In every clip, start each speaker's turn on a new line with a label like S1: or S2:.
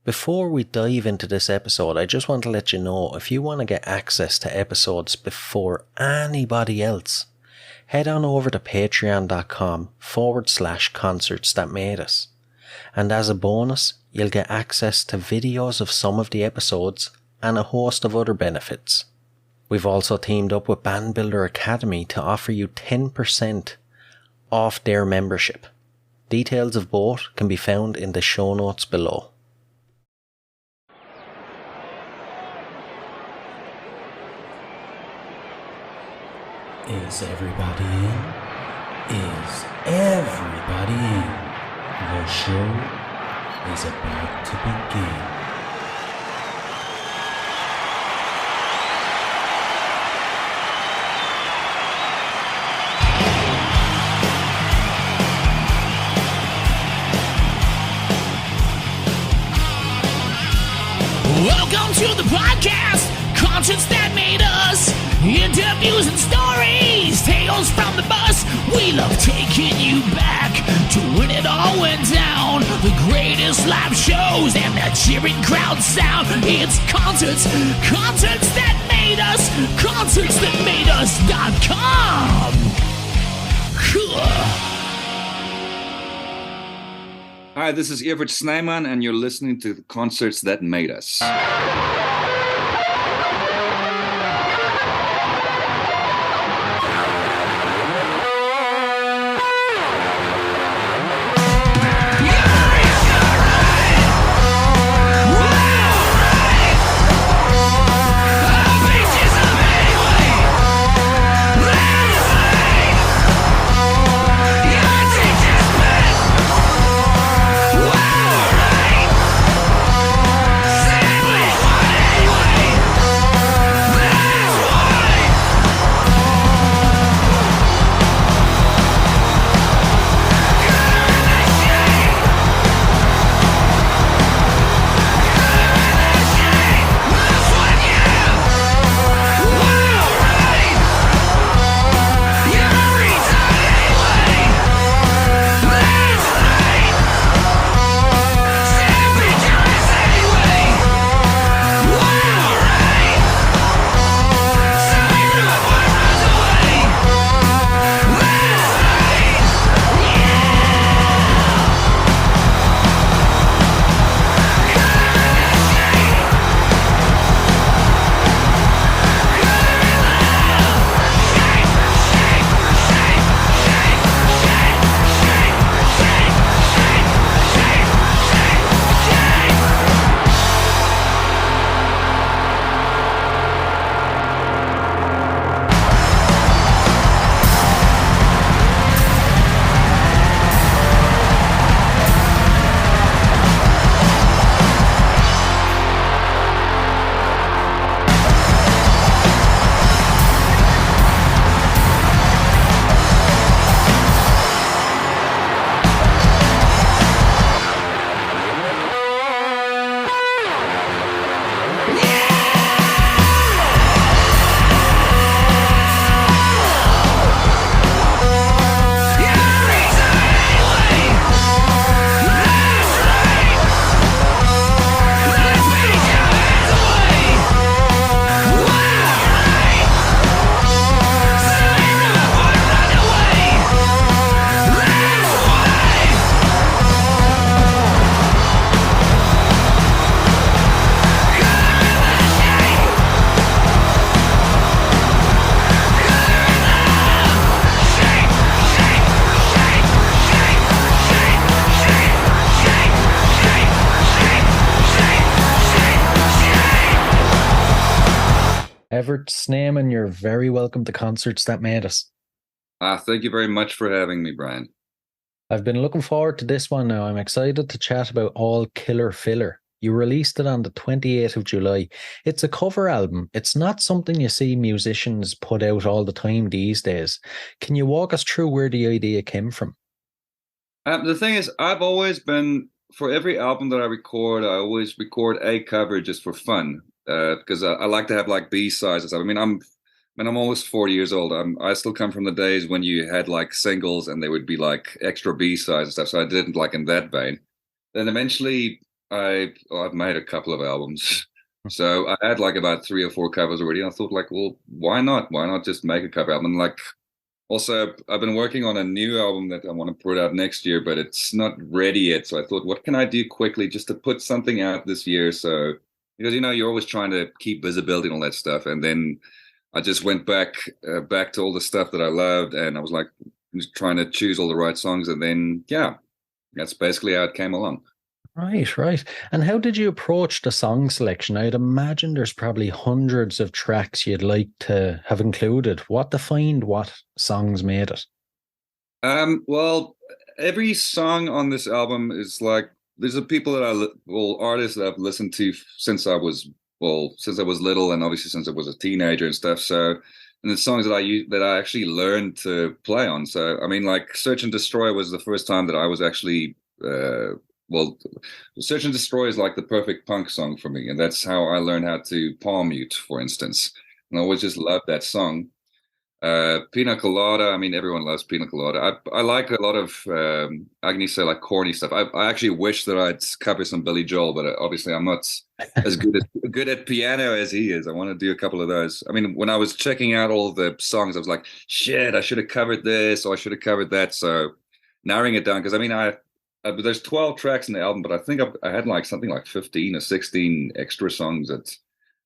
S1: Before we dive into this episode, I just want to let you know if you want to get access to episodes before anybody else, head on over to patreon.com/concerts that made us. And as a bonus, you'll get access to videos of some of the episodes and a host of other benefits. We've also teamed up with Band Builder Academy to offer you 10% off their membership. Details of both can be found in the show notes below.
S2: Is everybody in? Is everybody in? The show is about to begin.
S3: Welcome to the podcast, Concerts That Made Us. Interviews and stories, tales from the bus. We love taking you back to when it all went down. The greatest live shows and the cheering crowd sound. It's concerts, concerts that made us, concertsthatmadeus.com.
S4: Hi, this is Evert Snyman, and you're listening to the Concerts That Made Us.
S1: Evert Snyman, you're very welcome to Concerts That Made Us.
S4: Thank you very much for having me, Brian.
S1: I've been looking forward to this one now. I'm excited to chat about All Killer Filler. You released it on the 28th of July. It's a cover album. It's not something you see musicians put out all the time these days. Can you walk us through where the idea came from?
S4: The thing is, I've always been, for every album that I always record a cover just for fun. Because I like to have like B-sides and stuff. I mean, I'm almost 40 years old. I still come from the days when you had like singles and they would be like extra B-sides and stuff. So I didn't like in that vein. Then eventually I've made a couple of albums. So I had like about 3 or 4 covers already. And I thought like, well, why not? Why not just make a cover album? And like also I've been working on a new album that I want to put out next year, but it's not ready yet. So I thought, what can I do quickly just to put something out this year? So because you're always trying to keep visibility and all that stuff. And then I just went back to all the stuff that I loved, and I was like just trying to choose all the right songs, and then yeah, that's basically how it came along.
S1: Right, right. And how did you approach the song selection? I'd imagine there's probably hundreds of tracks you'd like to have included. What defined what songs made it?
S4: Well, every song on this album is like there's a people that artists that I've listened to since I was little, and obviously since I was a teenager and stuff. So, and the songs that I actually learned to play on. So, I mean, like Search and Destroy was the first time that I was actually well, Search and Destroy is like the perfect punk song for me, and that's how I learned how to palm mute, for instance. And I always just loved that song. Pina Colada. I mean, everyone loves Pina Colada. I like a lot of I can say like corny stuff. I actually wish that I'd cover some Billy Joel, but obviously I'm not as good at piano as he is. I want to do a couple of those. I mean, when I was checking out all the songs, I was like, shit, I should have covered this or I should have covered that. So narrowing it down, because I mean, there's 12 tracks in the album, but I think I had like something like 15 or 16 extra songs that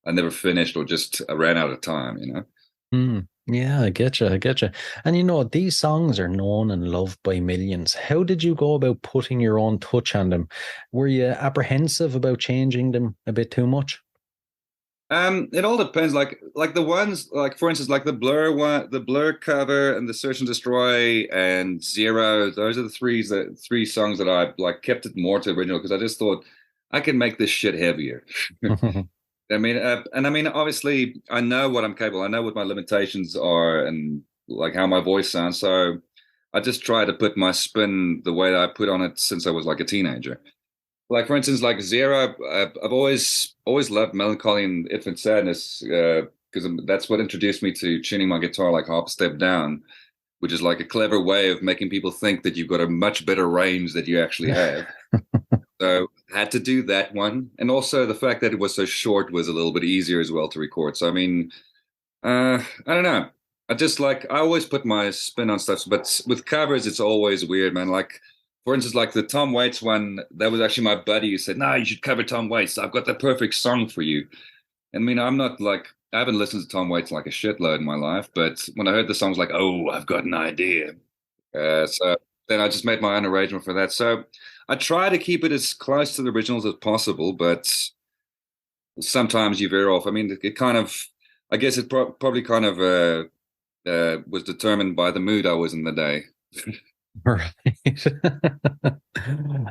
S4: I never finished or just I ran out of time.
S1: Hmm. Yeah, I get you. I get you. And these songs are known and loved by millions. How did you go about putting your own touch on them? Were you apprehensive about changing them a bit too much?
S4: It all depends. Like the ones, like for instance, like the Blur one, the Blur cover, and the Search and Destroy and Zero. Those are the three songs that I like kept it more to original because I just thought I can make this shit heavier. I mean, and I mean, obviously, I know what I'm capable. I know what my limitations are, and like how my voice sounds. So I just try to put my spin the way that I put on it since I was like a teenager. Like for instance, like Zero, I've always loved melancholy and infant sadness because that's what introduced me to tuning my guitar like half a step down, which is like a clever way of making people think that you've got a much better range that you actually have. So had to do that one, and also the fact that it was so short was a little bit easier as well to record. So I mean, I don't know. I always put my spin on stuff, but with covers it's always weird, man. Like for instance, like the Tom Waits one, that was actually my buddy who said, "No, you should cover Tom Waits. I've got the perfect song for you." And I mean, I'm not like I haven't listened to Tom Waits like a shitload in my life, but when I heard the song, I was like, "Oh, I've got an idea." So then I just made my own arrangement for that. So I try to keep it as close to the originals as possible, but sometimes you veer off. I mean, it kind of, I guess it probably kind of was determined by the mood I was in the day.
S1: Right.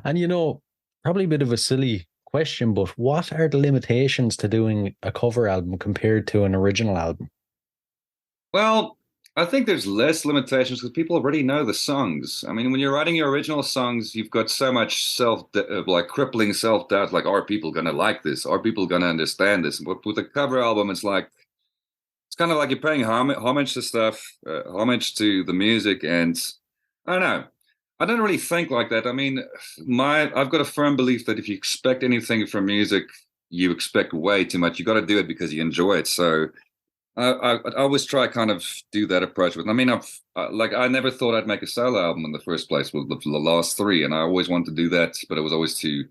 S1: And probably a bit of a silly question, but what are the limitations to doing a cover album compared to an original album?
S4: Well, I think there's less limitations because people already know the songs. I mean, when you're writing your original songs, you've got so much like crippling self-doubt. Like, are people gonna like this? Are people gonna understand this? But with a cover album, it's kind of like you're paying homage to stuff, homage to the music, and I don't know. I don't really think like that. I mean, I've got a firm belief that if you expect anything from music, you expect way too much. You got to do it because you enjoy it. So I always try kind of do that approach with. I mean, I never thought I'd make a solo album in the first place with the last three, and I always wanted to do that, but it was always too,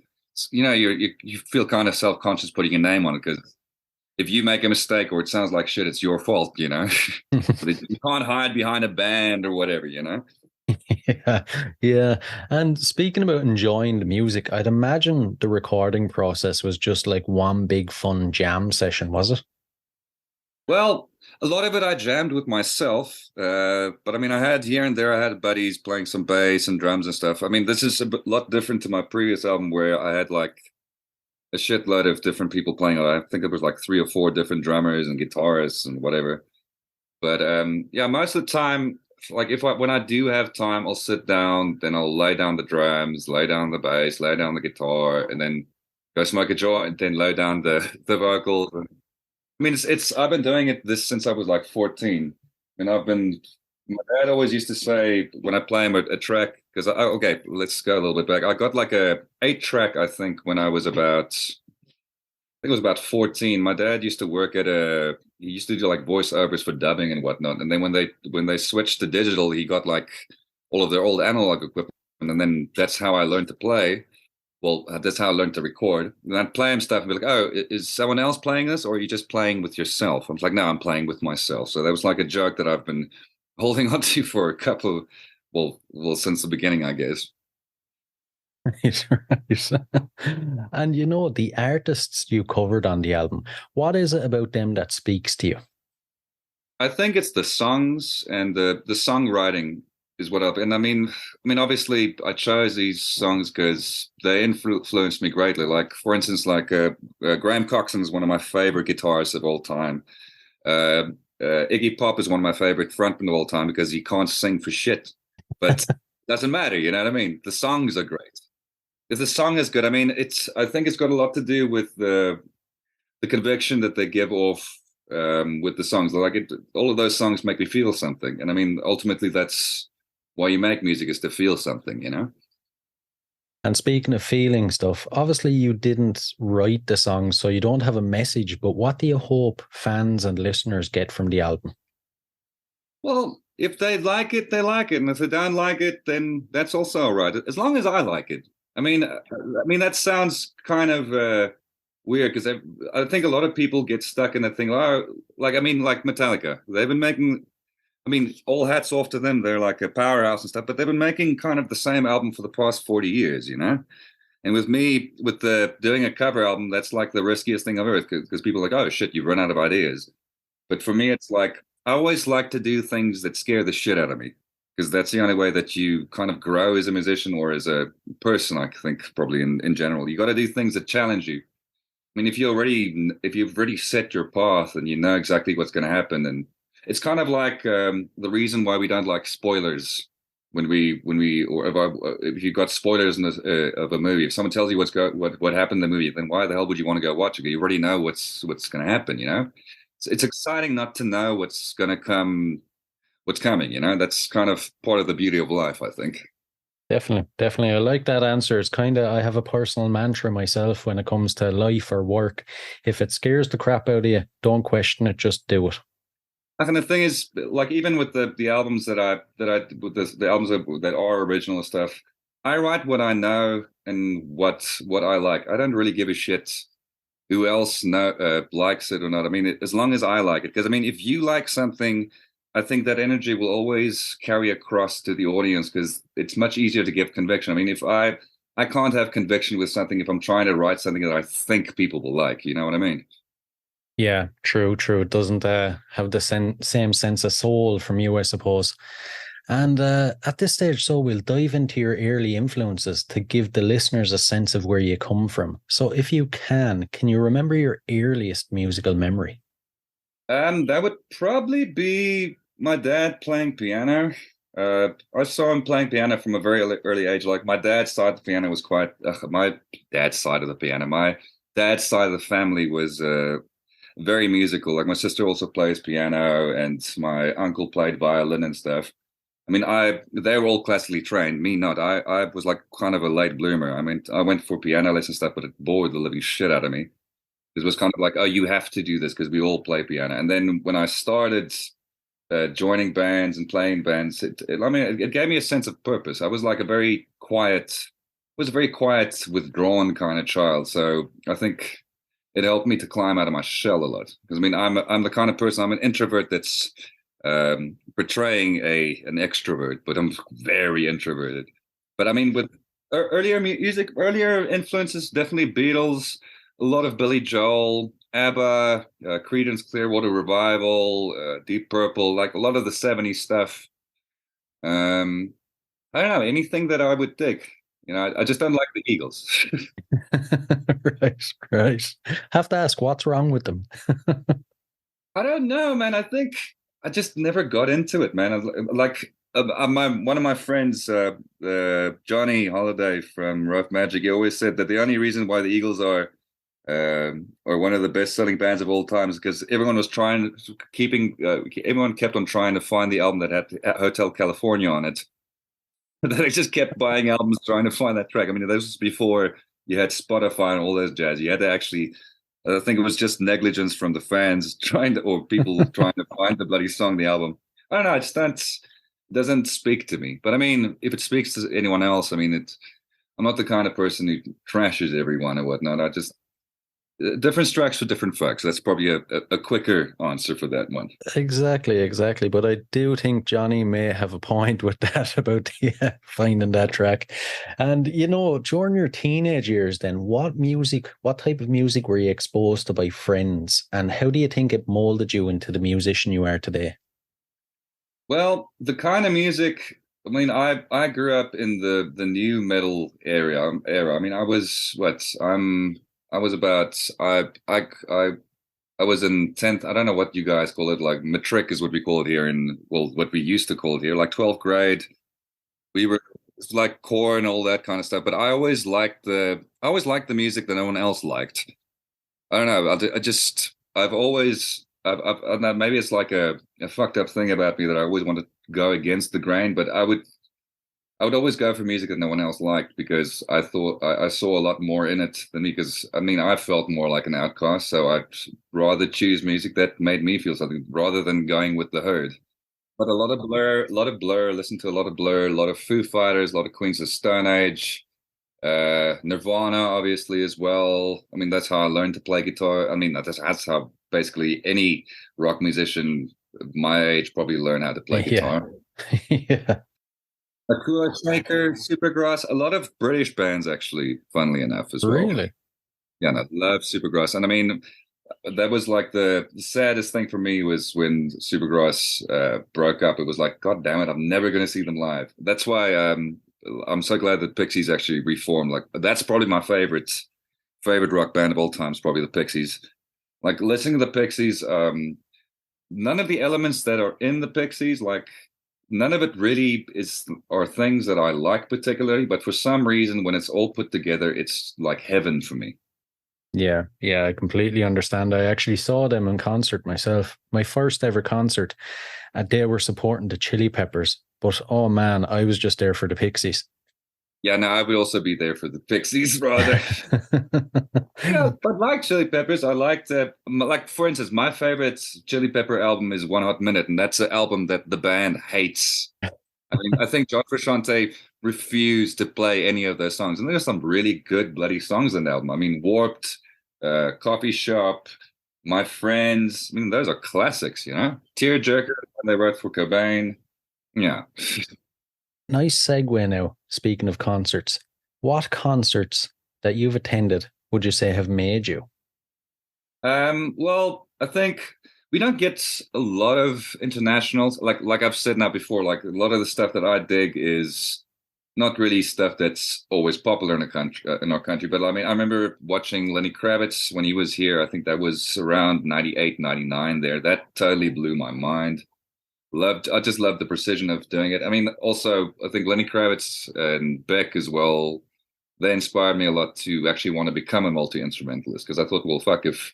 S4: you feel kind of self conscious putting your name on it because if you make a mistake or it sounds like shit, it's your fault. But you can't hide behind a band or whatever.
S1: Yeah, yeah. And speaking about enjoying the music, I'd imagine the recording process was just like one big fun jam session, was it?
S4: Well, a lot of it I jammed with myself, but I mean, I had here and there, I had buddies playing some bass and drums and stuff. I mean, this is lot different to my previous album where I had like a shitload of different people playing. I think it was like 3 or 4 different drummers and guitarists and whatever. But yeah, most of the time, like when I do have time, I'll sit down, then I'll lay down the drums, lay down the bass, lay down the guitar, and then go smoke a joint, and then lay down the vocals. I mean, I've been doing it since I was like 14, and I've been My dad always used to say when I play him a track, because okay, let's go a little bit back. I got like a 8 track, I think, when I was about, I think it was about 14. My dad used to work at he used to do like voiceovers for dubbing and whatnot. And then when they switched to digital, he got like all of their old analog equipment. And then that's how I learned to play. Well, that's how I learned to record. And I'd play him stuff and be like, oh, is someone else playing this? Or are you just playing with yourself? I'm like, no, I'm playing with myself. So that was like a joke that I've been holding on to for a couple of, since the beginning, I guess.
S1: Right, right. And the artists you covered on the album, what is it about them that speaks to you?
S4: I think it's the songs and the songwriting is what I've, and I mean, obviously I chose these songs because they influenced me greatly. Like, for instance, like Graham Coxon is one of my favorite guitarists of all time. Uh, Iggy Pop is one of my favorite frontmen of all time because he can't sing for shit, but doesn't matter. You know what I mean? The songs are great. If the song is good, I mean, I think it's got a lot to do with the conviction that they give off with the songs. Like all of those songs make me feel something, and I mean, ultimately, that's why you make music, is to feel something, you know.
S1: And speaking of feeling stuff, obviously you didn't write the song, so you don't have a message, but what do you hope fans and listeners get from the album?
S4: Well, if they like it, they like it, and if they don't like it, then that's also all right. As long as I like it. I mean that sounds kind of weird because I think a lot of people get stuck in the thing. Oh, like like Metallica, they've been making. I mean, all hats off to them. They're like a powerhouse and stuff, but they've been making kind of the same album for the past 40 years, you know? And with me, with doing a cover album, that's like the riskiest thing I've ever, because people are like, oh shit, you've run out of ideas. But for me, it's like, I always like to do things that scare the shit out of me, because that's the only way that you kind of grow as a musician or as a person, I think, probably in general. You got to do things that challenge you. I mean, if you've already set your path and you know exactly what's going to happen, and it's kind of like the reason why we don't like spoilers if you got spoilers of a movie. If someone tells you what happened in the movie, then why the hell would you want to go watch it? You already know what's going to happen. You know, it's exciting not to know what's going to come, what's coming. You know, that's kind of part of the beauty of life, I think.
S1: Definitely, definitely. I like that answer. It's I have a personal mantra myself when it comes to life or work. If it scares the crap out of you, don't question it, just do it.
S4: And the thing is, like, even with the albums with the albums that are original stuff, I write what I know and what I like. I don't really give a shit who else likes it or not. I mean, as long as I like it, because I mean, if you like something, I think that energy will always carry across to the audience because it's much easier to give conviction. I mean, if I can't have conviction with something if I'm trying to write something that I think people will like. You know what I mean?
S1: Yeah, true, true. It doesn't have the same sense of soul from you, I suppose. And at this stage, so we'll dive into your early influences to give the listeners a sense of where you come from. So if you can you remember your earliest musical memory?
S4: That would probably be my dad playing piano. I saw him playing piano from a very early age. Like my dad's side of the piano was my dad's side of the piano. My dad's side of the family was very musical. Like my sister also plays piano, and my uncle played violin and stuff. I mean, they were all classically trained. Me not. I was like kind of a late bloomer. I mean, I went for piano lessons and stuff, but it bored the living shit out of me. It was kind of like, oh, you have to do this because we all play piano. And then when I started joining bands and playing bands, it gave me a sense of purpose. I was like a very quiet, withdrawn kind of child. So I think it helped me to climb out of my shell a lot. Because I mean, I'm the kind of person, I'm an introvert that's portraying an extrovert, but I'm very introverted. But I mean, with earlier influences, definitely Beatles, a lot of Billy Joel, ABBA, Creedence Clearwater Revival, Deep Purple, like a lot of the 70s stuff. I don't know, anything that I would dig. You know, I just don't like the Eagles.
S1: Right, right. Have to ask, what's wrong with them?
S4: I don't know, man. I think I just never got into it, man. One of my friends, Johnny Holiday from Rough Magic, he always said that the only reason why the Eagles are or one of the best-selling bands of all times, because everyone was everyone kept on trying to find the album that had Hotel California on it. They just kept buying albums trying to find that track. I mean, this was before you had Spotify and all those jazz. You had to actually, I think it was just negligence from the fans or people trying to find the bloody song, the album. I don't know. It doesn't speak to me. But I mean, if it speaks to anyone else, I mean, I'm not the kind of person who trashes everyone or whatnot. Different strokes for different folks. That's probably a quicker answer for that one.
S1: Exactly. But I do think Johnny may have a point with that about finding that track. And, during your teenage years then, what type of music were you exposed to by friends? And how do you think it molded you into the musician you are today?
S4: Well, the kind of music, I mean, I grew up in the new metal era. I mean, I was in 10th. I don't know what you guys call it. Like matric is what we call it here what we used to call it here, like 12th grade. It's like core and all that kind of stuff. But I always liked the music that no one else liked. I don't know. I don't know, maybe it's like a fucked up thing about me that I always want to go against the grain, but I would always go for music that no one else liked, because I thought I saw a lot more in it than me. Because I mean, I felt more like an outcast, so I'd rather choose music that made me feel something rather than going with the herd. But a lot of Blur, listen to a lot of Blur, a lot of Foo Fighters, a lot of Queens of Stone Age, Nirvana, obviously, as well. I mean, that's how I learned to play guitar. I mean, that's how basically any rock musician my age probably learn how to play guitar.
S1: Yeah.
S4: Akua Shaker, Supergrass, a lot of British bands, actually, funnily enough, as well.
S1: Really?
S4: Yeah, and I love Supergrass. And I mean, that was like the saddest thing for me was when Supergrass broke up. It was like, God damn it, I'm never going to see them live. That's why I'm so glad that Pixies actually reformed. Like, that's probably my favorite rock band of all time, is probably the Pixies. Like, listening to the Pixies, none of the elements that are in the Pixies, like, none of it really are things that I like particularly, but for some reason, when it's all put together, it's like heaven for me.
S1: Yeah, I completely understand. I actually saw them in concert myself. My first ever concert, and they were supporting the Chili Peppers. But oh man, I was just there for the Pixies.
S4: Yeah, no, I would also be there for the Pixies, rather. But like Chili Peppers, I liked, like, for instance, my favorite Chili Pepper album is One Hot Minute, and that's an album that the band hates. I mean, I think John Frusciante refused to play any of those songs, and there's some really good bloody songs in the album. I mean, Warped, Coffee Shop, My Friends. I mean, those are classics, Tearjerker, they wrote for Cobain. Yeah.
S1: Nice segue now. Speaking of concerts, what concerts that you've attended would you say have made you?
S4: Well, I think we don't get a lot of internationals. Like I've said now before, like a lot of the stuff that I dig is not really stuff that's always popular in our country. But I mean, I remember watching Lenny Kravitz when he was here. I think that was around 98, 99 there. That totally blew my mind. I just loved the precision of doing it. I mean, also, I think Lenny Kravitz and Beck as well, they inspired me a lot to actually want to become a multi-instrumentalist, because I thought, well, fuck, if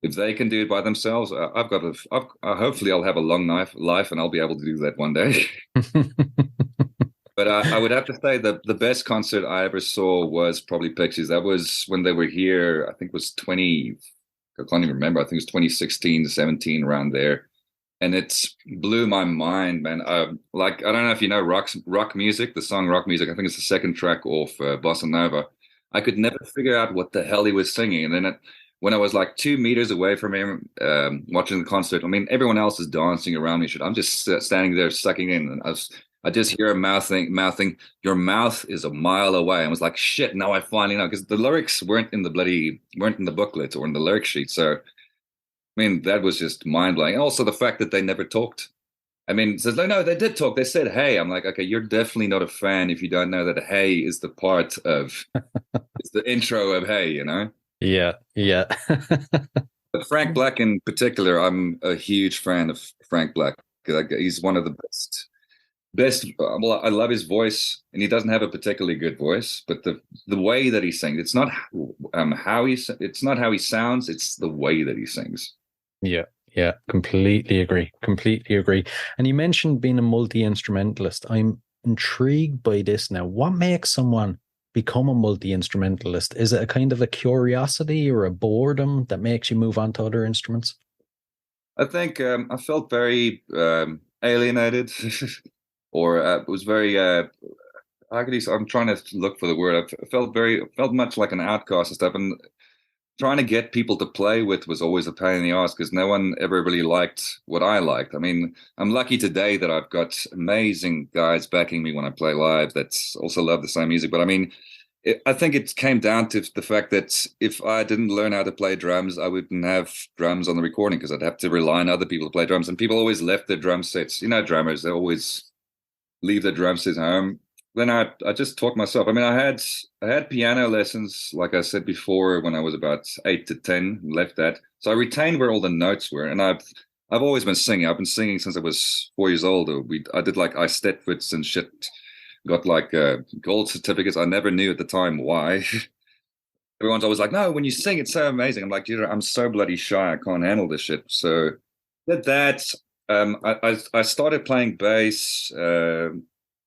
S4: they can do it by themselves, hopefully I'll have a long life and I'll be able to do that one day. But I would have to say that the best concert I ever saw was probably Pixies. That was when they were here. I think it was I can't even remember. I think it was 2016 to 17, around there. And it blew my mind, man. Like, I don't know if you know rock music, the song Rock Music. I think it's the second track off Bossa Nova. I could never figure out what the hell he was singing. And then when I was like 2 meters away from him, watching the concert, I mean, everyone else is dancing around me. I'm just standing there sucking in. And I just hear him mouthing, your mouth is a mile away. I was like, shit, now I finally know. Because the lyrics weren't in the booklet or in the lyric sheet. So, I mean, that was just mind-blowing. And also the fact that they never talked. I mean, it says, no, they did talk. They said, hey. I'm like, okay, you're definitely not a fan if you don't know that hey is the part of, it's the intro of hey,
S1: Yeah.
S4: But Frank Black in particular, I'm a huge fan of Frank Black. He's one of the best. Well, I love his voice, and he doesn't have a particularly good voice, but the way that he sings, it's not it's not how he sounds, it's the way that he sings.
S5: Yeah, yeah, completely agree. Completely agree. And you mentioned being a multi-instrumentalist. I'm intrigued by this now. What makes someone become a multi-instrumentalist? Is it a kind of a curiosity or a boredom that makes you move on to other instruments?
S4: I think I felt very alienated, or it was very. How could you? I'm trying to look for the word. I felt much like an outcast and stuff, and trying to get people to play with was always a pain in the ass because no one ever really liked what I liked. I mean, I'm lucky today that I've got amazing guys backing me when I play live that also love the same music. But I mean, I think it came down to the fact that if I didn't learn how to play drums, I wouldn't have drums on the recording because I'd have to rely on other people to play drums. And people always left their drum sets. You know, drummers, they always leave their drum sets home. Then I just taught myself. I mean, I had piano lessons, like I said before, when I was about 8 to 10. Left that, so I retained where all the notes were, and I've always been singing. I've been singing since I was 4 years old. I did like I Stetwitz and shit. Got like gold certificates. I never knew at the time why. Everyone's always like, "No, when you sing, it's so amazing." I'm like, I'm so bloody shy. I can't handle this shit. So did that. I started playing bass.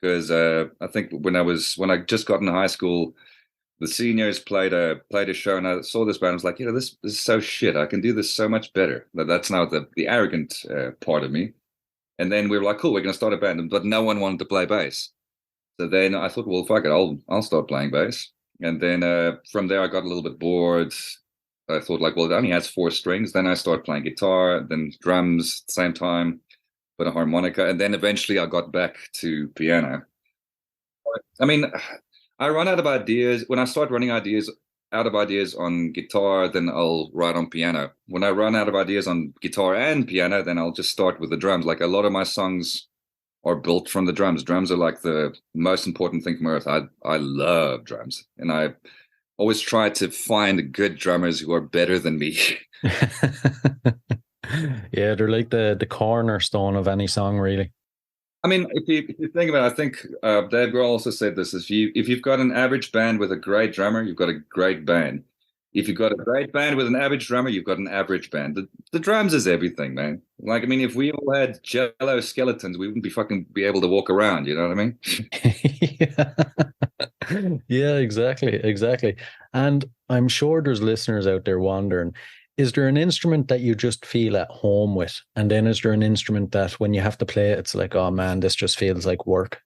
S4: Because I think when I just got into high school, the seniors played a show, and I saw this band. I was like, this is so shit. I can do this so much better. That's now the arrogant part of me. And then we were like, cool, we're going to start a band, but no one wanted to play bass. So then I thought, well, fuck it, I'll start playing bass. And then from there, I got a little bit bored. I thought, like, well, it only has 4 strings. Then I started playing guitar, then drums at the same time, but a harmonica, and then eventually I got back to piano. I mean, I run out of ideas. When I start running out of ideas on guitar, then I'll write on piano. When I run out of ideas on guitar and piano, then I'll just start with the drums. Like a lot of my songs are built from the drums. Drums are like the most important thing from earth. I love drums, and I always try to find good drummers who are better than me.
S5: Yeah, they're like the cornerstone of any song, really.
S4: I mean, if you think about it, I think Dave Grohl also said this: if you've got an average band with a great drummer, you've got a great band. If you've got a great band with an average drummer, you've got an average band. The drums is everything, man. Like, I mean, if we all had Jello skeletons, we wouldn't be able to walk around. You know what I mean?
S5: Yeah. Yeah, exactly. And I'm sure there's listeners out there wondering, is there an instrument that you just feel at home with? And then is there an instrument that when you have to play it, it's like, oh man, this just feels like work?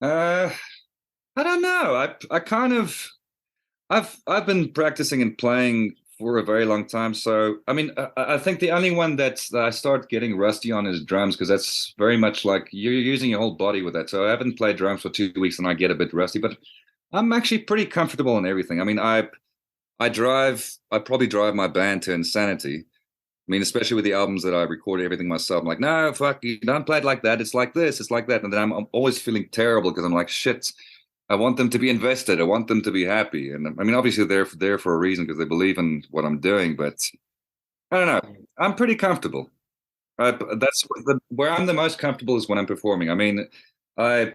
S4: I don't know. I kind of I've been practicing and playing for a very long time. So I mean, I think the only one that I start getting rusty on is drums, because that's very much like you're using your whole body with that. So I haven't played drums for 2 weeks and I get a bit rusty, but I'm actually pretty comfortable in everything. I mean, I probably drive my band to insanity. I mean, especially with the albums that I record everything myself. I'm like, no, fuck, you don't play it like that. It's like this, it's like that. And then I'm always feeling terrible because I'm like, shit, I want them to be invested. I want them to be happy. And I mean, obviously they're there for a reason because they believe in what I'm doing. But I don't know. I'm pretty comfortable. Where I'm the most comfortable is when I'm performing. I mean, I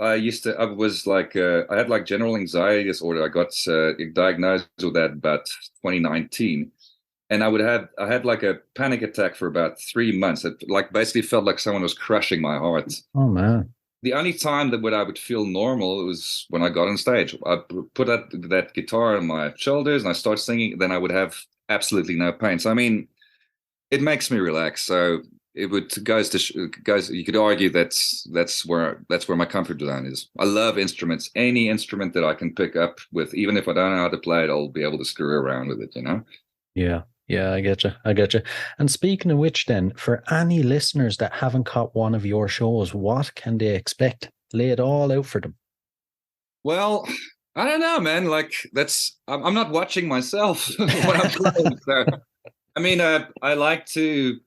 S4: I was like, I had like general anxiety disorder. I got diagnosed with that about 2019. And I had like a panic attack for about 3 months. It like basically felt like someone was crushing my heart.
S5: Oh, man.
S4: The only time that I would feel normal was when I got on stage. I put that guitar on my shoulders and I start singing. Then I would have absolutely no pain. So, I mean, it makes me relax. So it goes. You could argue that's where my comfort zone is. I love instruments. Any instrument that I can pick up with, even if I don't know how to play it, I'll be able to screw around with it. You know?
S5: Yeah. Yeah, I get you. And speaking of which then, for any listeners that haven't caught one of your shows, what can they expect? Lay it all out for them.
S4: Well, I don't know, man. Like I'm not watching myself when I'm playing. So, I mean, I like to,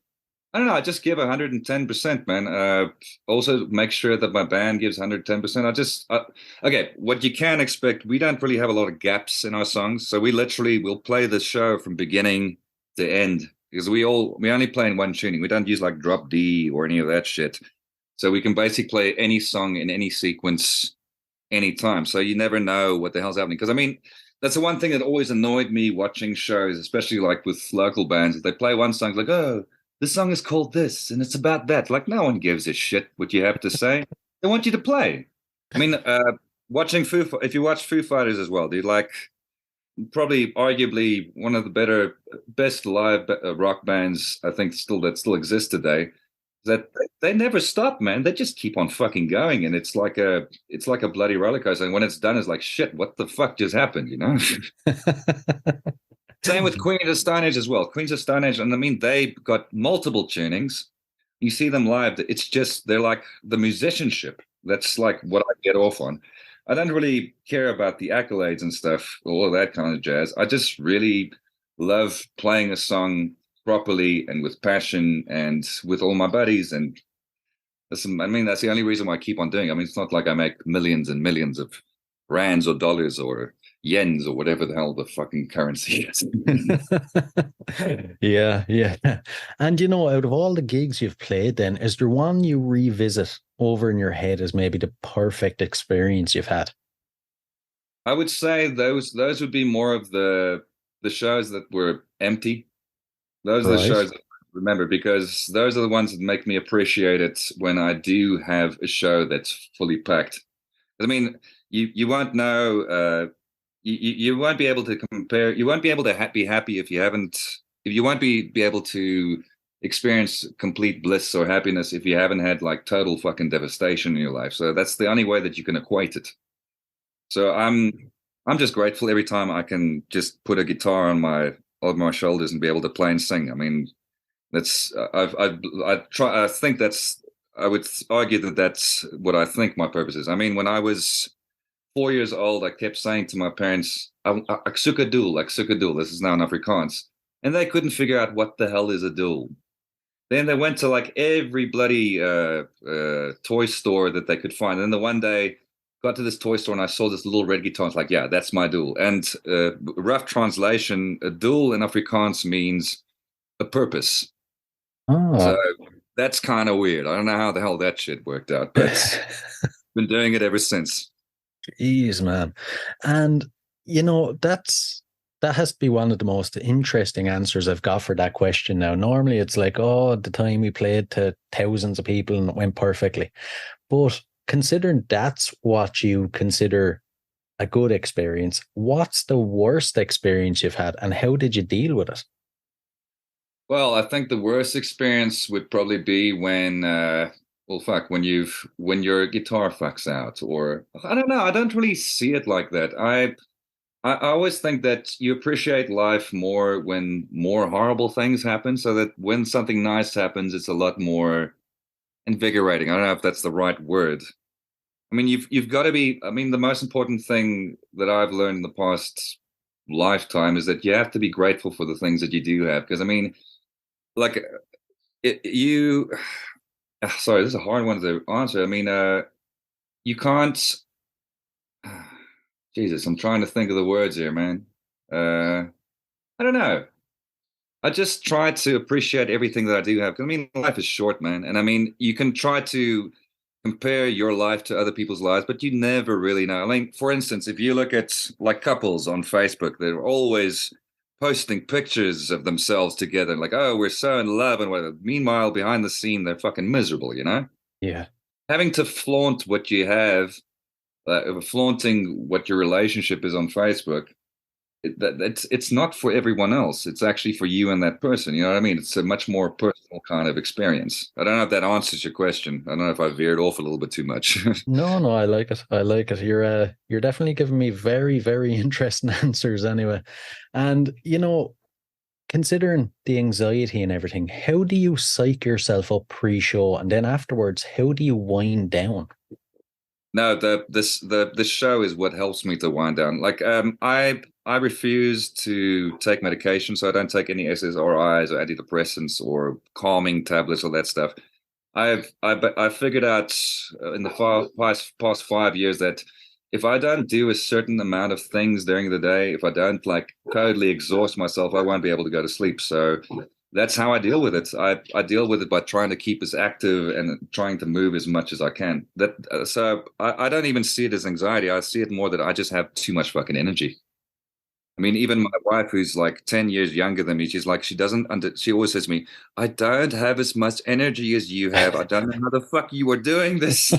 S4: I don't know, I just give 110%, man. Also make sure that my band gives 110%. Okay, what you can expect, we don't really have a lot of gaps in our songs. So we'll play the show from beginning to end, because we only play in one tuning. We don't use like drop D or any of that shit. So we can basically play any song in any sequence anytime. So you never know what the hell's happening. Because I mean, that's the one thing that always annoyed me watching shows, especially like with local bands. If they play one song, like, oh, this song is called this and it's about that. Like, no one gives a shit what you have to say. They want you to play. I mean, watching if you watch Foo Fighters as well, dude, like probably arguably one of the best live rock bands I think that still exist today. That they never stop, man. They just keep on fucking going, and it's like a bloody roller coaster. And when it's done, it's like shit. What the fuck just happened? You know. Same with Queens of Stone Age as well. Queens of Stone Age, and I mean they got multiple tunings. You see them live. It's just they're like the musicianship. That's like what I get off on. I don't really care about the accolades and stuff, all that kind of jazz. I just really love playing a song properly and with passion and with all my buddies. And listen, I mean, that's the only reason why I keep on doing it. I mean, it's not like I make millions and millions of rands or dollars or yens or whatever the hell the fucking currency is.
S5: Yeah. And you know, out of all the gigs you've played then, is there one you revisit over in your head as maybe the perfect experience you've had?
S4: I would say those would be more of the shows that were empty. Those are the shows that I remember, because those are the ones that make me appreciate it when I do have a show that's fully packed. I mean, you won't know, you won't be able to compare. You won't be able to be happy if you won't be able to experience complete bliss or happiness if you haven't had like total fucking devastation in your life. So that's the only way that you can equate it. So I'm just grateful every time I can just put a guitar on my shoulders and be able to play and sing. I mean, that's I think that's, I would argue that that's what I think my purpose is. I mean, when I was 4 years old, I kept saying to my parents, "Ek soek 'n doel, ek soek 'n doel." This is now in Afrikaans, and they couldn't figure out what the hell is a duel. Then they went to like every bloody toy store that they could find. And then one day, got to this toy store and I saw this little red guitar. It's like, yeah, that's my duel. And rough translation, a duel in Afrikaans means a purpose.
S5: Oh.
S4: So that's kind of weird. I don't know how the hell that shit worked out, but been doing it ever since.
S5: Jeez, man. And, you know, that has to be one of the most interesting answers I've got for that question now. Normally it's like, oh, at the time we played to thousands of people and it went perfectly. But considering that's what you consider a good experience, what's the worst experience you've had and how did you deal with it?
S4: Well, I think the worst experience would probably be when when your guitar fucks out, or I don't know. I don't really see it like that. I always think that you appreciate life more when more horrible things happen, so that when something nice happens, it's a lot more invigorating. I don't know if that's the right word. I mean, you've got to be. I mean, the most important thing that I've learned in the past lifetime is that you have to be grateful for the things that you do have. Because I mean, like sorry, this is a hard one to answer. I mean, you can't. Jesus, I'm trying to think of the words here, man. I don't know. I just try to appreciate everything that I do have. I mean, life is short, man. And I mean, you can try to compare your life to other people's lives, but you never really know. I mean, for instance, if you look at like couples on Facebook, they're always posting pictures of themselves together, like, oh, we're so in love and whatever. Meanwhile, behind the scene, they're fucking miserable, you know?
S5: Yeah.
S4: Having to flaunt what you have, flaunting what your relationship is on Facebook, it's not for everyone else. It's actually for you and that person. You know what I mean? It's a much more personal kind of experience. I don't know if that answers your question. I don't know if I veered off a little bit too much.
S5: No, I like it. I like it. You're definitely giving me very, very interesting answers anyway. And, you know, considering the anxiety and everything, how do you psych yourself up pre-show? And then afterwards, how do you wind down?
S4: No, the show is what helps me to wind down. Like, I refuse to take medication, so I don't take any SSRIs or antidepressants or calming tablets or that stuff. I figured out in the past 5 years that if I don't do a certain amount of things during the day, if I don't like totally exhaust myself, I won't be able to go to sleep. So that's how I deal with it. I deal with it by trying to keep as active and trying to move as much as I can. So I don't even see it as anxiety. I see it more that I just have too much fucking energy. I mean, even my wife, who's like 10 years younger than me, she's like, she always says to me, I don't have as much energy as you have. I don't know how the fuck you are doing this.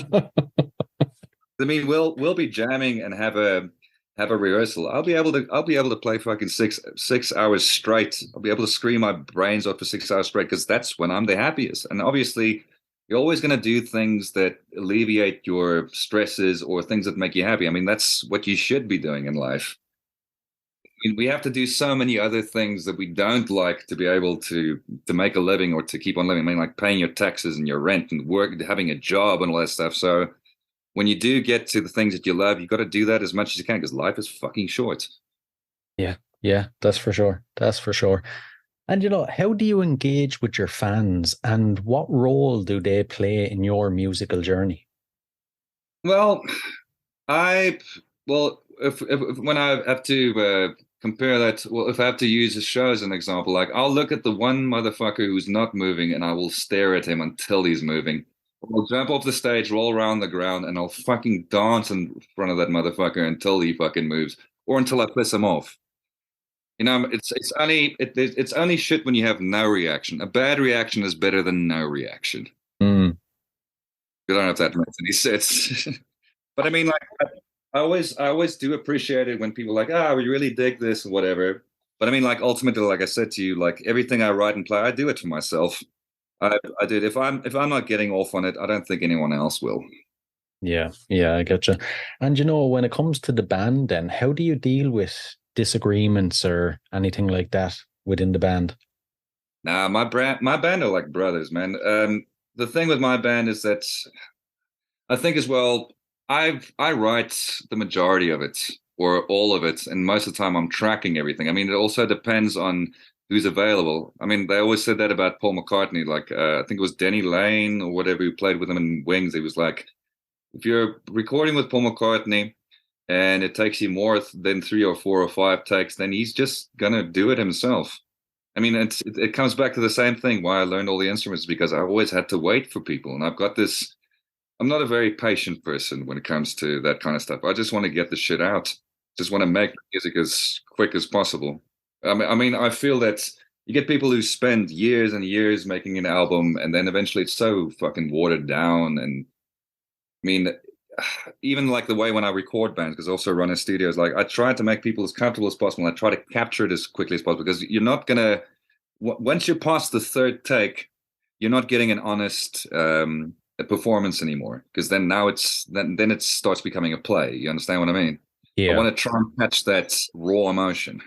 S4: I mean, we'll be jamming and have a rehearsal. I'll be able to play fucking six hours straight. I'll be able to scream my brains off for 6 hours straight because that's when I'm the happiest. And obviously, you're always going to do things that alleviate your stresses or things that make you happy. I mean, that's what you should be doing in life. I mean, we have to do so many other things that we don't like to be able to make a living or to keep on living. I mean, like paying your taxes and your rent and work, having a job and all that stuff. So when you do get to the things that you love, you've got to do that as much as you can because life is fucking short.
S5: Yeah, that's for sure. That's for sure. And how do you engage with your fans, and what role do they play in your musical journey?
S4: Well, if when I have to compare that, well, if I have to use a show as an example, like I'll look at the one motherfucker who's not moving and I will stare at him until he's moving. I'll jump off the stage, roll around the ground, and I'll fucking dance in front of that motherfucker until he fucking moves or until I piss him off. It's only shit when you have no reaction. A bad reaction is better than no reaction.
S5: Mm.
S4: I don't know if that makes any sense. But I mean, like, I always do appreciate it when people are like, we really dig this or whatever. But I mean, like, ultimately, like I said to you, like everything I write and play, I do it for myself. I did. If I'm not getting off on it, I don't think anyone else will.
S5: Yeah, I get you. And when it comes to the band, then how do you deal with disagreements or anything like that within the band?
S4: Nah, my band are like brothers, man. The thing with my band is that I think as well, I write the majority of it or all of it, and most of the time I'm tracking everything. I mean, it also depends on who's available. I mean, they always said that about Paul McCartney. Like, I think it was Denny Lane or whatever who played with him in Wings. He was like, if you're recording with Paul McCartney and it takes you more than 3 or 4 or 5 takes, then he's just gonna do it himself. I mean, it comes back to the same thing. Why I learned all the instruments, because I always had to wait for people, and I've got this. I'm not a very patient person when it comes to that kind of stuff. I just want to get the shit out. Just want to make the music as quick as possible. I feel that you get people who spend years and years making an album, and then eventually it's so fucking watered down. And I mean, even like the way when I record bands, because I also run in studios, like I try to make people as comfortable as possible. I try to capture it as quickly as possible, because you're not gonna. Once you're past the third take, you're not getting an honest performance anymore, because then it starts becoming a play. You understand what I mean?
S5: Yeah.
S4: I want to try and catch that raw emotion.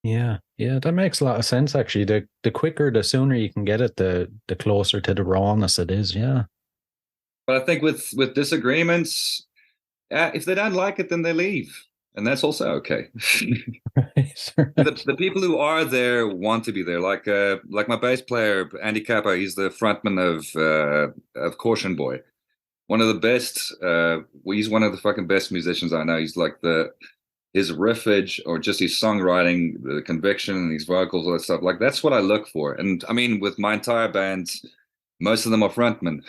S5: Yeah, that makes a lot of sense, actually. The quicker, the sooner you can get it, the closer to the rawness it is. Yeah.
S4: But I think with disagreements, if they don't like it, then they leave, and that's also okay.
S5: Right.
S4: The people who are there want to be there. Like my bass player Andy Kappa, he's the frontman of Caution Boy, one of the best. He's one of the fucking best musicians I know. He's like his riffage or just his songwriting, the conviction and his vocals, all that stuff. Like that's what I look for. And I mean, with my entire band, most of them are frontmen.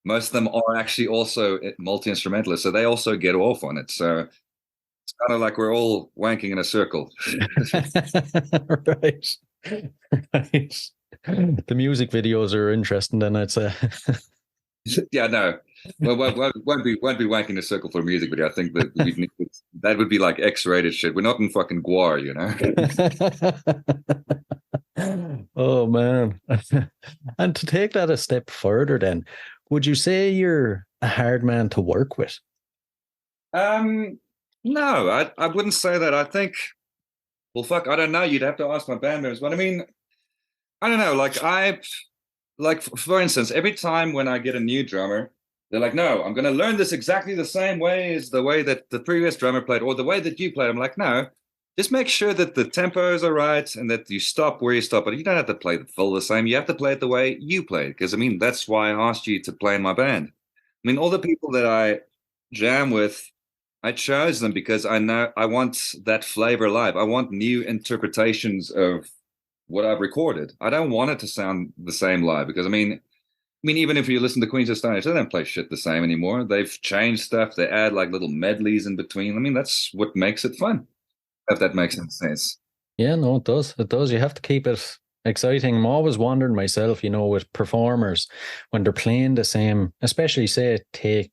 S4: Most of them are actually also multi-instrumentalists, so they also get off on it. So it's kind of like we're all wanking in a circle.
S5: Right. The music videos are interesting, then, I'd say.
S4: Yeah, no. Well, won't be wanking in a circle for a music video. I think that that would be like X-rated shit. We're not in fucking Guar, you know.
S5: Oh man. And to take that a step further, then, would you say you're a hard man to work with?
S4: No, I wouldn't say that. I think, well, fuck, I don't know. You'd have to ask my band members. But I mean, I don't know. Like for instance, every time when I get a new drummer, they're like, no, I'm going to learn this exactly the same way as the way that the previous drummer played or the way that you played. I'm like, no, just make sure that the tempos are right and that you stop where you stop. But you don't have to play the full the same. You have to play it the way you play it. Because, I mean, that's why I asked you to play in my band. I mean, all the people that I jam with, I chose them because I know I want that flavor live. I want new interpretations of what I've recorded. I don't want it to sound the same live because I mean, even if you listen to Queens of Stone Age, they don't play shit the same anymore. They've changed stuff. They add like little medleys in between. I mean, that's what makes it fun. If that makes any sense.
S5: Yeah, no, it does. It does. You have to keep it exciting. I'm always wondering myself, with performers when they're playing the same, especially say take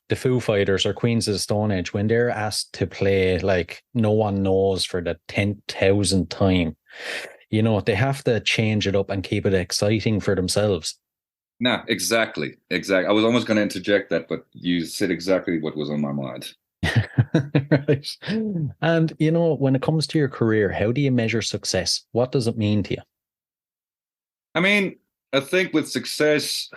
S5: the Foo Fighters or Queens of the Stone Age, when they're asked to play like No One Knows for the 10,000th time. They have to change it up and keep it exciting for themselves.
S4: No, exactly. I was almost going to interject that, but you said exactly what was on my mind.
S5: Right. And, when it comes to your career, how do you measure success? What does it mean to you?
S4: I mean, I think with success,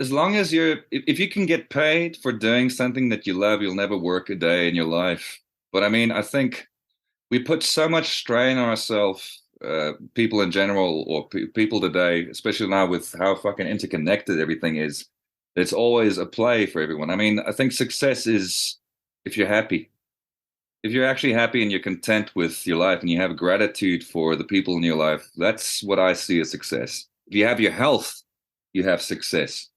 S4: as long as if you can get paid for doing something that you love, you'll never work a day in your life. But I mean, I think we put so much strain on ourselves, people in general, or people today, especially now with how fucking interconnected everything is. It's always a play for everyone. I mean, I think success is if you're happy. If you're actually happy and you're content with your life and you have gratitude for the people in your life, that's what I see as success. If you have your health, you have success.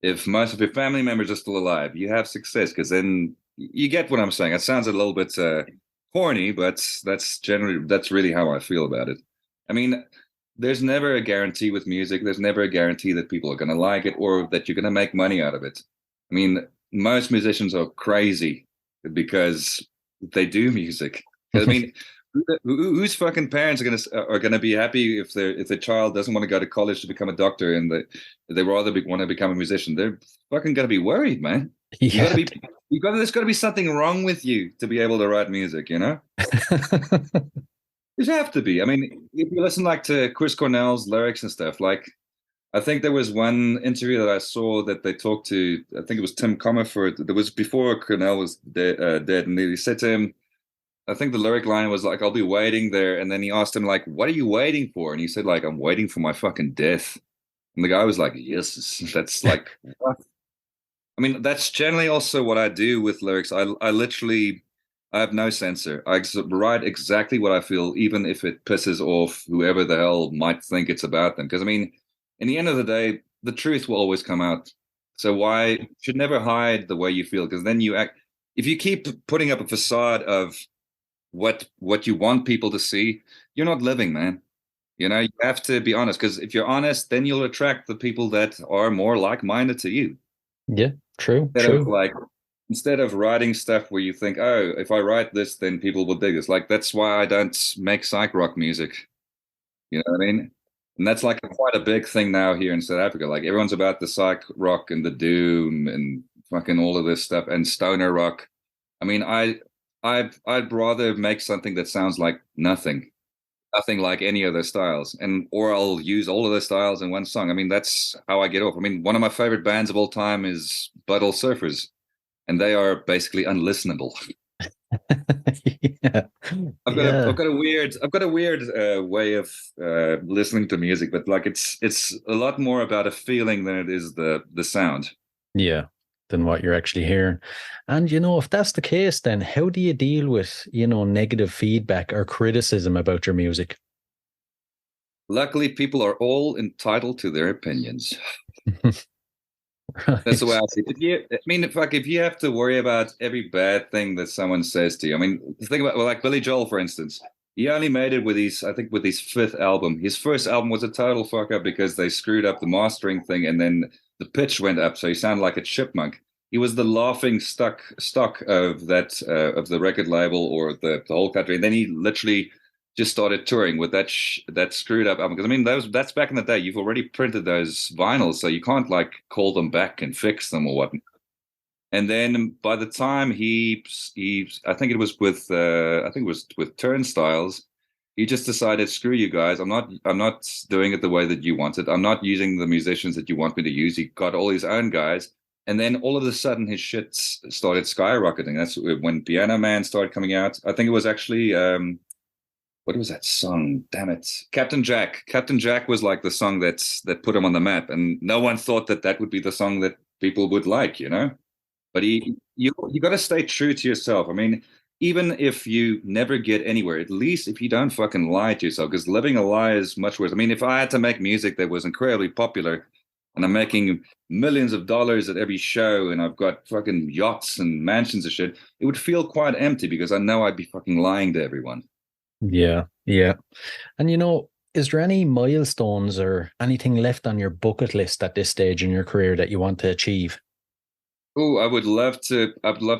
S4: If most of your family members are still alive, you have success because then you get what I'm saying. It sounds a little bit corny, but that's really how I feel about it. I mean, there's never a guarantee with music. There's never a guarantee that people are going to like it or that you're going to make money out of it. I mean, most musicians are crazy because they do music. I mean, whose fucking parents are gonna be happy if their child doesn't want to go to college to become a doctor and they rather want to become a musician? They're fucking gonna be worried, man.
S5: Yeah.
S4: There's got to be something wrong with you to be able to write music, There's have to be. I mean, if you listen like to Chris Cornell's lyrics and stuff, like I think there was one interview that I saw that they talked to, I think it was Tim Comerford. That was before Cornell was dead, and he said to him, I think the lyric line was like, I'll be waiting there. And then he asked him, like, what are you waiting for? And he said, like, I'm waiting for my fucking death. And the guy was like, yes, that's like, what? I mean, that's generally also what I do with lyrics. I have no censor. I write exactly what I feel, even if it pisses off whoever the hell might think it's about them. Because, I mean, in the end of the day, the truth will always come out. So why you should never hide the way you feel? Because then you act, if you keep putting up a facade of what you want people to see, you're not living, man. You have to be honest, because if you're honest, then you'll attract the people that are more like-minded to you.
S5: Yeah, true.
S4: Instead of writing stuff where you think, oh, if I write this, then people will dig this. Like, that's why I don't make psych rock music. You know what I mean? And that's like quite a big thing now here in South Africa. Like, everyone's about the psych rock and the doom and fucking all of this stuff and stoner rock. I mean, I'd rather make something that sounds like nothing like any other styles, or I'll use all of the styles in one song. I mean, that's how I get off. I mean, one of my favorite bands of all time is Butthole Surfers, and they are basically unlistenable.
S5: Yeah.
S4: I've got a weird way of listening to music, but like it's a lot more about a feeling than it is the sound.
S5: Yeah, than what you're actually hearing. And if that's the case, then how do you deal with negative feedback or criticism about your music?
S4: Luckily, people are all entitled to their opinions. Right. That's the way I see it. If you have to worry about every bad thing that someone says to you, I mean, think about like Billy Joel, for instance. He only made it with his fifth album. His first album was a total fuck up because they screwed up the mastering thing, and then the pitch went up, so he sounded like a chipmunk. He was the laughing stock of that of the record label or the whole country, and then he literally just started touring with that screwed up album. Because I mean, that's back in the day. You've already printed those vinyls, so you can't like call them back and fix them or whatnot. And then by the time he I think it was with Turnstiles, he just decided, screw you guys, I'm not doing it the way that you want it. I'm not using the musicians that you want me to use. He got all his own guys. And then all of a sudden his shit started skyrocketing. That's when Piano Man started coming out. I think it was actually what was that song? Damn it. Captain Jack. Captain Jack was like the song that put him on the map. And no one thought that would be the song that people would like, But you got to stay true to yourself. I mean, even if you never get anywhere, at least if you don't fucking lie to yourself, because living a lie is much worse. I mean, if I had to make music that was incredibly popular and I'm making millions of dollars at every show and I've got fucking yachts and mansions and shit, it would feel quite empty because I know I'd be fucking lying to everyone.
S5: Yeah, yeah. And is there any milestones or anything left on your bucket list at this stage in your career that you want to achieve?
S4: Oh, I'd love to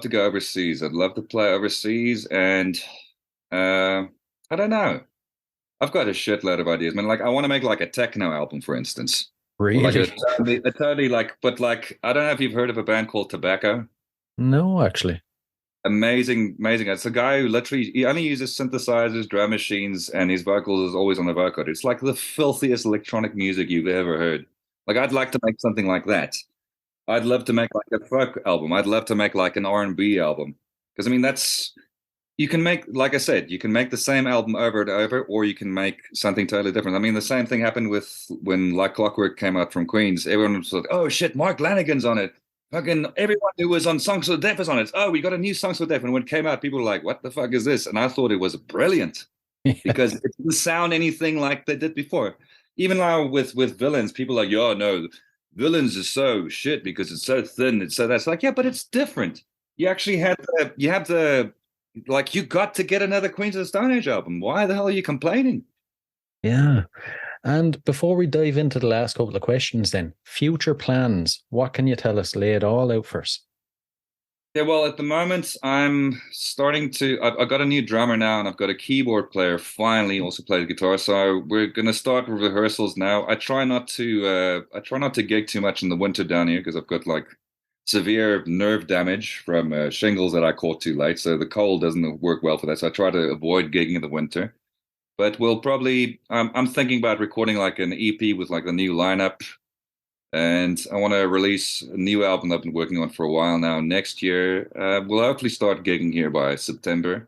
S4: go overseas. I'd love to play overseas, and I don't know. I've got a shitload of ideas, man. Like I want to make like a techno album, for instance. Or like
S5: Really?
S4: a totally like, but like I don't know if you've heard of a band called Tobacco.
S5: No, actually.
S4: Amazing, amazing. It's a guy who literally he only uses synthesizers, drum machines, and his vocals is always on the vocoder. It's like the filthiest electronic music you've ever heard. Like I'd like to make something like that. I'd love to make like a folk album. I'd love to make like an R&B album. Because I mean that's you can make, like I said, you can make the same album over and over, or you can make something totally different. I mean, the same thing happened with when Like Clockwork came out from Queens. Everyone was like, oh shit, Mark Lanigan's on it. Fucking everyone who was on Songs for Deaf is on it. Oh, we got a new Songs for Deaf. And when it came out, people were like, what the fuck is this? And I thought it was brilliant because it didn't sound anything like they did before. Even now with Villains, people are like, yo, no, Villains is so shit because it's so thin. It's so that's like, yeah, but it's different. You actually have the like you got to get another Queens of the Stone Age album. Why the hell are you complaining?
S5: Yeah. And before we dive into the last couple of questions, then, future plans. What can you tell us? Lay it all out first.
S4: Yeah, well, at the moment, I'm starting to. I've got a new drummer now, and I've got a keyboard player. Finally, also play the guitar. So we're going to start rehearsals now. I try not to. I try not to gig too much in the winter down here because I've got like severe nerve damage from shingles that I caught too late. So the cold doesn't work well for that. So I try to avoid gigging in the winter. But we'll probably. I'm thinking about recording like an EP with like the new lineup, and I want to release a new album that I've been working on for a while now. Next year, we'll hopefully start gigging here by September,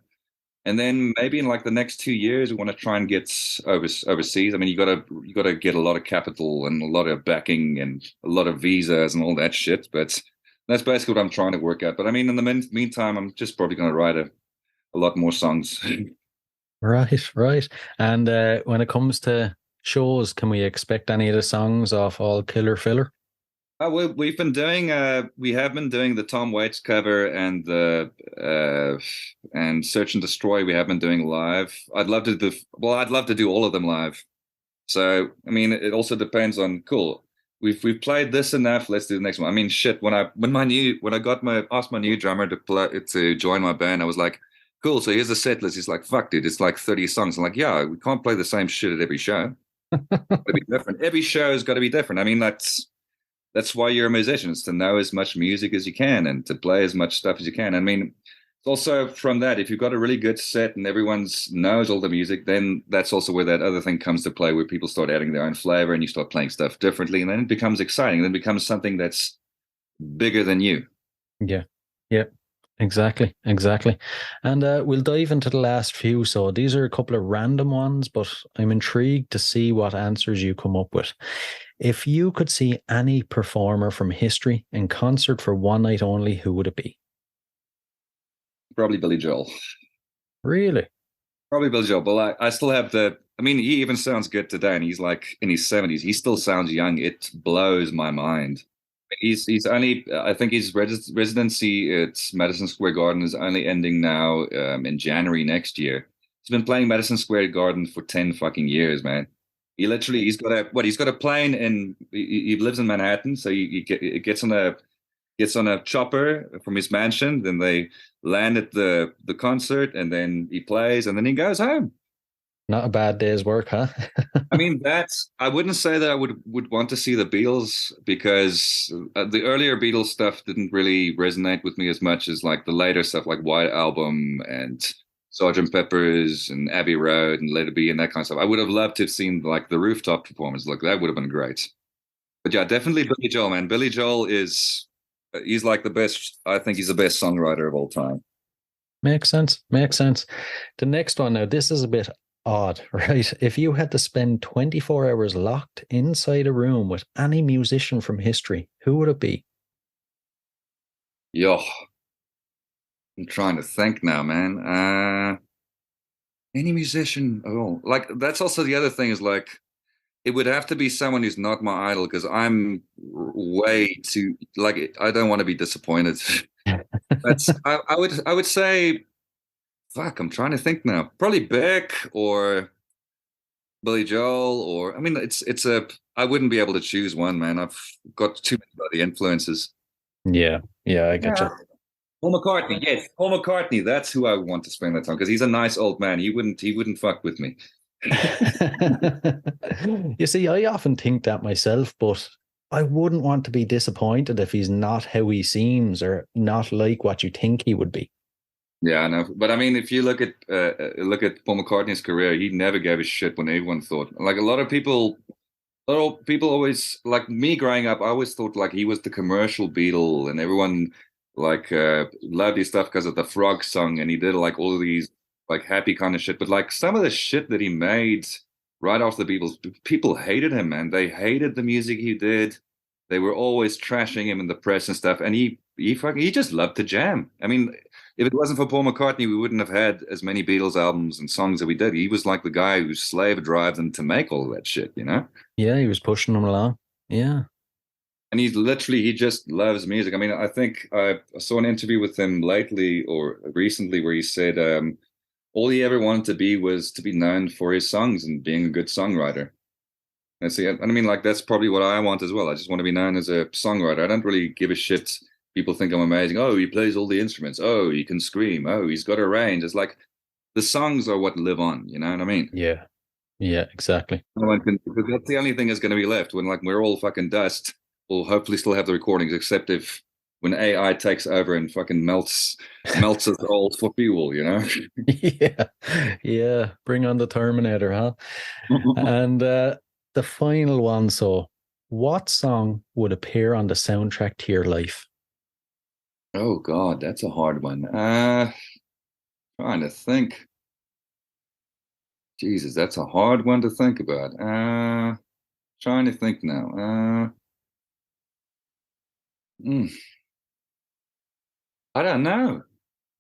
S4: and then maybe in like the next 2 years, we want to try and get overseas. I mean, you gotta get a lot of capital and a lot of backing and a lot of visas and all that shit. But that's basically what I'm trying to work out. But I mean, in the meantime, I'm just probably going to write a lot more songs.
S5: Right, right. And when it comes to shows, can we expect any of the songs off All Killer Filler?
S4: We have been doing the Tom Waits cover and the and Search and Destroy. We have been doing live. I'd love to do all of them live. So I mean, it also depends on cool. We've played this enough. Let's do the next one. I mean, shit. When I asked my new drummer to join my band, I was like, cool. So here's a set list. He's like, fuck, dude, it's like 30 songs. I'm like, yeah, we can't play the same shit at every show. It's got to be different. Every show has got to be different. I mean, that's why you're a musician, is to know as much music as you can and to play as much stuff as you can. I mean, it's also from that, if you've got a really good set and everyone knows all the music, then that's also where that other thing comes to play, where people start adding their own flavor and you start playing stuff differently. And then it becomes exciting. Then it becomes something that's bigger than you.
S5: Yeah. Yeah. Exactly. And we'll dive into the last few. So these are a couple of random ones, but I'm intrigued to see what answers you come up with. If you could see any performer from history in concert for one night only, who would it be?
S4: Probably Billy Joel.
S5: Really?
S4: Probably Billy Joel. But I still have I mean, he even sounds good today, and he's like in his 70s. He still sounds young. It blows my mind. He's only, I think his residency at Madison Square Garden is only ending now in January next year. He's been playing Madison Square Garden for 10 fucking years, man. He's got a plane, and he lives in Manhattan, so he gets on a chopper from his mansion, then they land at the concert, and then he plays, and then he goes home.
S5: Not a bad day's work, huh?
S4: I mean, I wouldn't say that I would want to see the Beatles, because the earlier Beatles stuff didn't really resonate with me as much as like the later stuff, like White Album and Sgt. Pepper's and Abbey Road and Let It Be and that kind of stuff. I would have loved to have seen like the rooftop performance. Like that would have been great. But yeah, definitely Billy Joel, man. Billy Joel he's like the best. I think he's the best songwriter of all time.
S5: Makes sense. The next one now, this is a bit odd, right? If you had to spend 24 hours locked inside a room with any musician from history, who would it be?
S4: Yo. I'm trying to think now, man. Any musician at all? Like that's also the other thing is like it would have to be someone who's not my idol because I'm way too like I don't want to be disappointed. That's I would say fuck. I'm trying to think now. Probably Beck or Billy Joel or I mean it's a I wouldn't be able to choose one, man. I've got too many other influences.
S5: Yeah, yeah, I get
S4: Yeah. Paul McCartney, yes, Paul McCartney. That's who I want to spend that time because he's a nice old man. He wouldn't fuck with me.
S5: you. You see, I often think that myself, but I wouldn't want to be disappointed if he's not how he seems or not like what you think he would be.
S4: Yeah, I know. But I mean, if you look at Paul McCartney's career, he never gave a shit when everyone thought. Like a lot of people always like me growing up. I always thought like he was the commercial Beatle, and everyone like loved his stuff because of the Frog song, and he did like all of these like happy kind of shit. But like some of the shit that he made right after the Beatles, people hated him, man. They hated the music he did. They were always trashing him in the press and stuff, and he just loved to jam. I mean, if it wasn't for Paul McCartney, we wouldn't have had as many Beatles albums and songs that we did. He was like the guy who slave drove them to make all of that shit, you know?
S5: Yeah, he was pushing them along. Yeah.
S4: And he just loves music. I mean, I think I saw an interview with him lately or recently where he said all he ever wanted to be was to be known for his songs and being a good songwriter. And see, I mean, like that's probably what I want as well. I just want to be known as a songwriter. I don't really give a shit. People think I'm amazing. Oh, he plays all the instruments. Oh, he can scream. Oh, he's got a range. It's like the songs are what live on. You know what I mean?
S5: Yeah. Yeah, exactly.
S4: No one can, because that's the only thing that's going to be left when like we're all fucking dust. We'll hopefully still have the recordings, except if when AI takes over and fucking melts us all for fuel. You know?
S5: Yeah. Yeah. Bring on the Terminator, huh? And the final one. So, what song would appear on the soundtrack to your life?
S4: Oh God, that's a hard one. Trying to think. Jesus, that's a hard one to think about. Trying to think now. I don't know.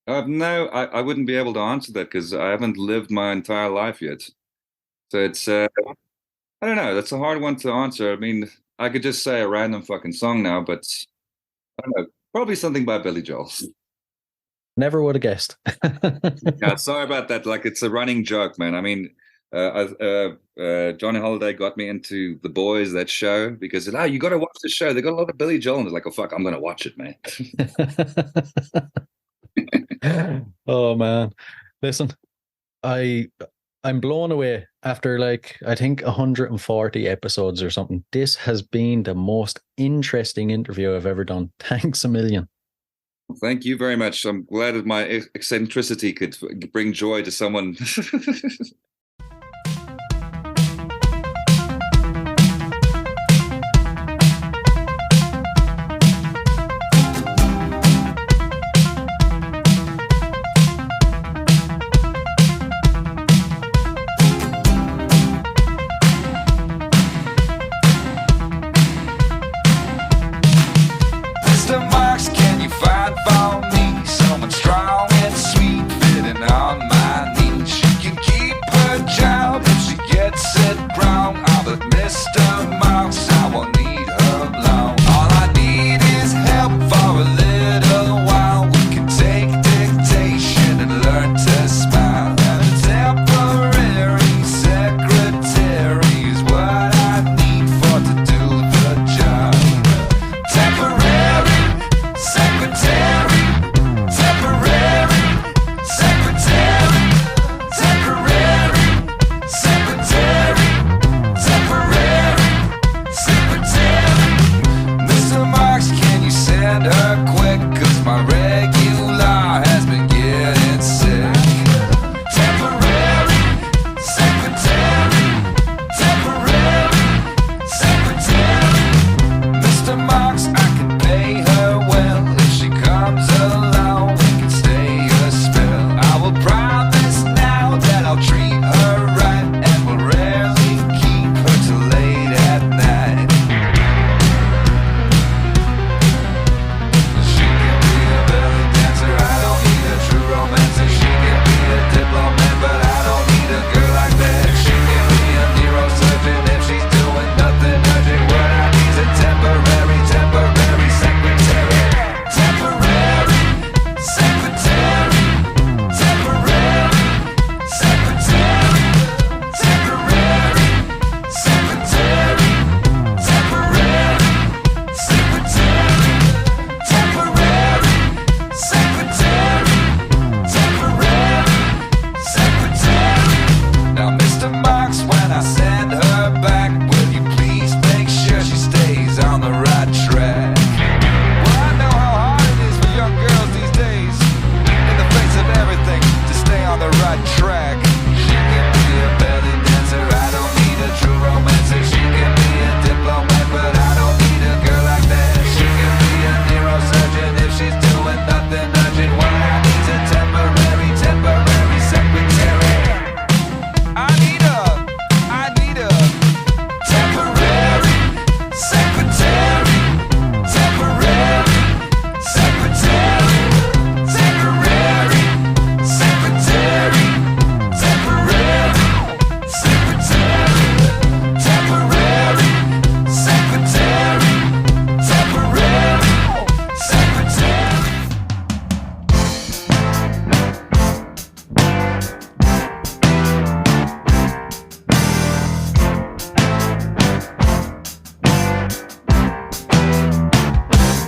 S4: I wouldn't be able to answer that because I haven't lived my entire life yet. So it's I don't know. That's a hard one to answer. I mean, I could just say a random fucking song now, but I don't know. Probably something by Billy Joel.
S5: Never would have guessed.
S4: Yeah, sorry about that. Like, it's a running joke, man. I mean, Johnny Holiday got me into The Boys, that show, because you got to watch the show. They got a lot of Billy Joel, and I was like, oh fuck, I'm gonna watch it, man.
S5: Oh man, listen, I'm blown away after like I think 140 episodes or something. This has been the most interesting interview I've ever done. Thanks a million.
S4: Thank you very much. I'm glad that my eccentricity could bring joy to someone.
S6: Someone strong and sweet, fitting on my niche. You can keep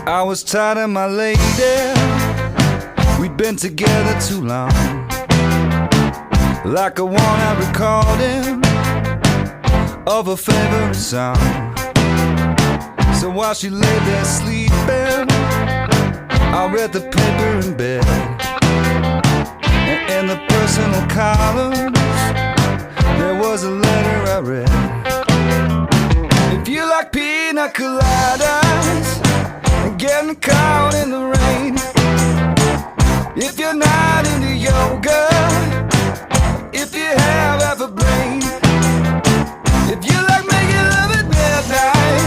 S6: I was tired of my lady. We'd been together too long. Like a worn-out recording of a favorite song. So while she lay there sleeping, I read the paper in bed. And in the personal columns, there was a letter I read. If you like pina coladas and getting caught in the rain, if you're not into yoga, if you have half a brain, if you like making love at midnight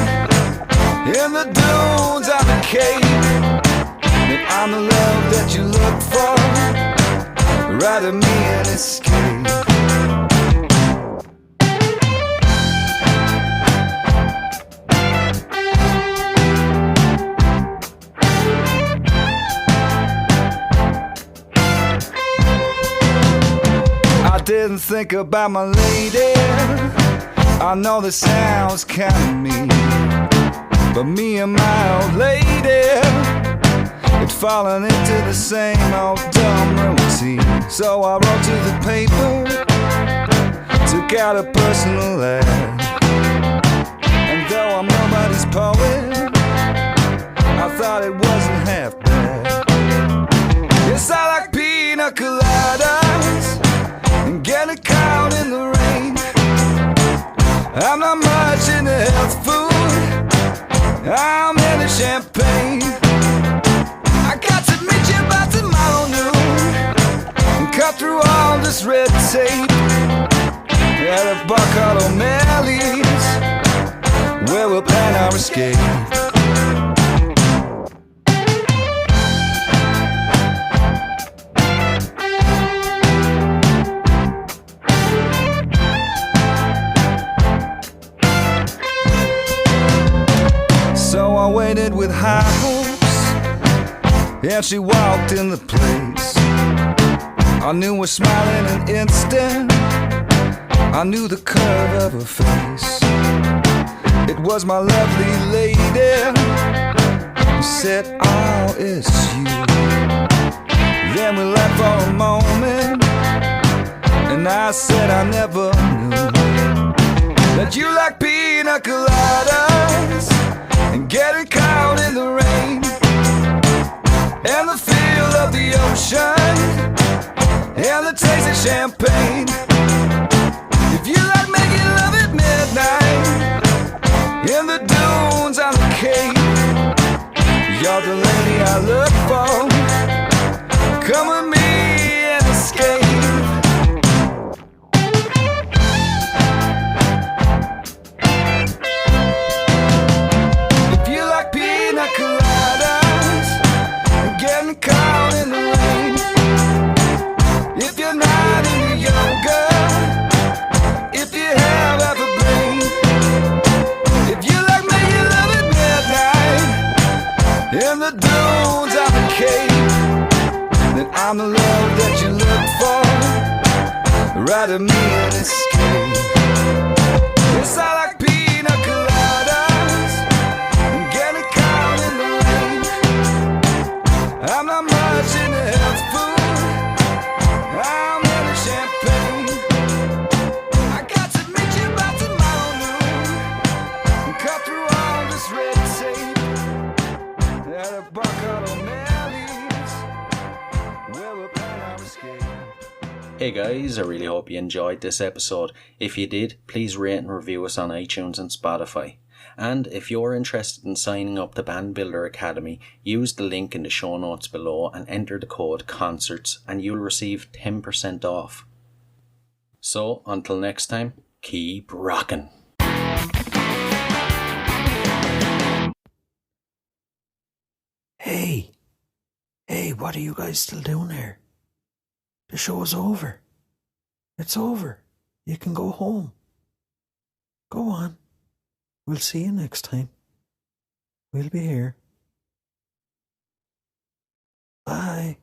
S6: in the dunes of the cave, then I'm the love that you look for. Rather me an escape. I didn't think about my lady. I know this sounds kinda mean, but me and my old lady had fallen into the same old dumb routine. So I wrote to the paper, took out a personal ad. And though I'm nobody's poet, I thought it wasn't half bad. Yes, I like pina coladas and getting caught in the rain. I'm not much into health food, I'm into champagne. I got to meet you by tomorrow noon and cut through all this red tape at a bar called O'Malley's, where we'll plan our escape. So I waited with high hopes, and she walked in the place. I knew her smile in an instant, I knew the curve of her face. It was my lovely lady who said, oh, it's you. Then we left for a moment, and I said I never knew that you like pina coladas and getting caught in the rain, and the feel of the ocean, and the taste of champagne. If you like making love at midnight in the dunes on the cape, you're the lady I look for. Come with me and escape. Caught in the rain, if you're not into yoga, if you have half a brain, if you like making love at midnight in the dunes of the cave, then I'm the love that you look for. Rather me an escape. Yes, I like pina coladas and getting caught in the rain. I'm not much into health food, I'm into champagne. I got to meet you by tomorrow noon and cut through all this red tape at a bar called O'Malley's, where we'll plan our escape.
S1: Hey guys, I really hope you enjoyed this episode. If you did, please rate and review us on iTunes and Spotify. And if you're interested in signing up to Band Builder Academy, use the link in the show notes below and enter the code CONCERTS and you'll receive 10% off. So, until next time, keep rocking. Hey, what are you guys still doing here? The show's over. It's over. You can go home. Go on. We'll see you next time. We'll be here. Bye.